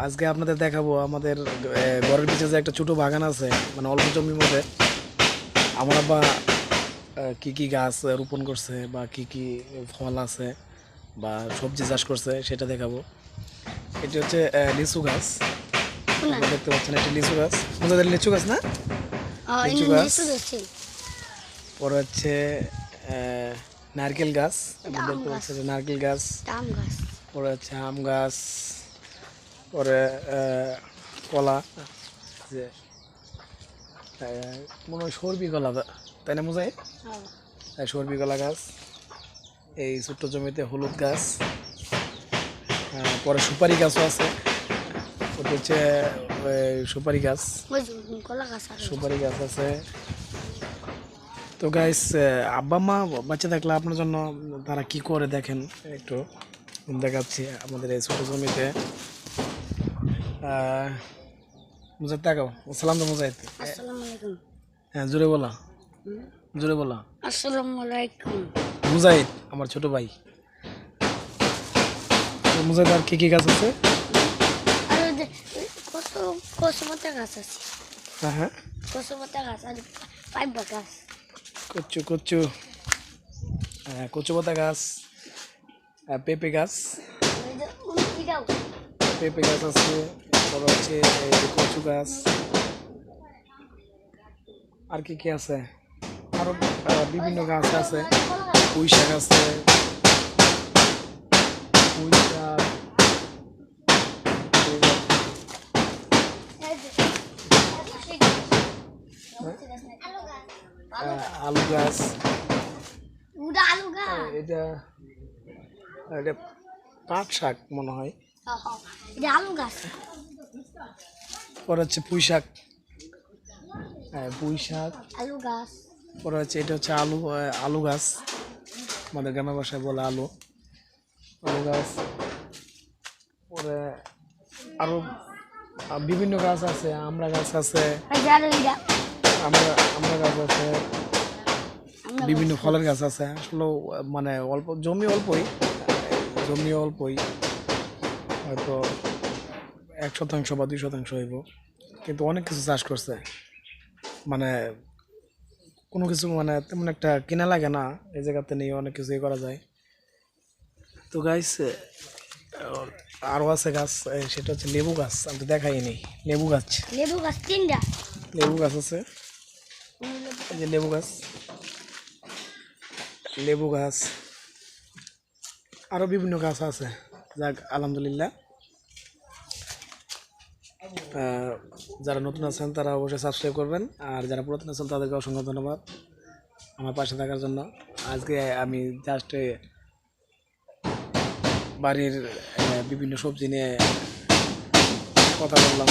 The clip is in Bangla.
আজকে আপনাদের দেখাবো আমাদের ঘরের পিছনে যে একটা ছোট বাগান আছে, মানে অল্প জমির মধ্যে আমার আব্বা কি কি গাছ রোপণ করছে বা কি কি ফল আছে বা সবজি চাষ করছে সেটা দেখাবো। এটি হচ্ছে লিচু গাছ, আপনারা দেখতে পাচ্ছেন এটি লিচু গাছ, আমাদের লিচু গাছ না, লিচু গাছ। পরে হচ্ছে নারকেল গাছ, আপনারা দেখতে পাচ্ছেন নারকেল গাছ। পরে হচ্ছে আম গাছ, পরে কলা, যে মনে হয় সর্বি কলা, তাই না মোজাই? সর্বি কলা গাছ। এই ছোট্ট জমিতে হলুদ গাছ, পরে সুপারি গাছও আছে। ওটা হচ্ছে সুপারি গাছ, সুপারি গাছ আছে। তো গাইস, আব্বা মা বাচ্চা থাকলে আপনার জন্য তারা কি করে দেখেন একটু দেখাচ্ছি। আমাদের এই ছোট জমিতে মুজাহিদ তাকাও, সালাম তো মুজাহিদ। হ্যাঁ, জোরে বলা, জোরে বলা। আসসালামু আলাইকুম। মুজাহিদ আমার ছোট ভাই। মুজাহিদ আর কি কি গাছ আছে? কচুপাতা গাছ আছে। হ্যাঁ হ্যাঁ, কচুপাতা গাছ আর পাইবা গাছ। কচু কচু, হ্যাঁ কচু পাতা গাছ, পেঁপে গাছ, পেঁপে গাছ আছে। তারপর হচ্ছে এই যে কচু গাছ। আর কি কি আছে? আরো বিভিন্ন গাছ আছে, পুঁই শাক আছে, পুঁই শাক, আলু গাছ, এটা এটা পাট শাক মনে হয়। আলু গাছ। পরে হচ্ছে পুঁই শাক, হ্যাঁ পুঁই শাক। আলু গাছ। পরে হচ্ছে এটা হচ্ছে আলু, আলু গাছ, আমাদের গ্রামের ভাষায় বলে আলু, আলু গাছ। পরে আরো বিভিন্ন গাছ আছে, আমরা গাছ আছে, আমরা আমরা গাছ আছে, বিভিন্ন ফলের গাছ আছে। আসলে মানে অল্প জমি, অল্পই জমি, অল্পই হয়তো 1% বা 2% হইব, কিন্তু অনেক কিছু চাষ করছে। মানে কোনো কিছু মানে তেমন একটা কেনা লাগে না, এই জায়গাতে নিয়ে অনেক কিছুই করা যায়। তো গাইস, আরও আছে গাছ, সেটা হচ্ছে লেবু গাছ, আমি তো দেখাইনি। লেবু গাছ, লেবু গাছ 3টা। লেবু গাছ আছে, এই যে লেবু গাছ, লেবু গাছ, আরও বিভিন্ন গাছ আছে। যাক আলহামদুলিল্লাহ। যারা নতুন আছেন তারা অবশ্যই সাবস্ক্রাইব করবেন, আর যারা পুরাতন আছেন তাদেরকে অসংখ্য ধন্যবাদ আমার পাশে থাকার জন্য। আজকে আমি জাস্ট বাড়ির বিভিন্ন সবজি নিয়ে কথা বললাম।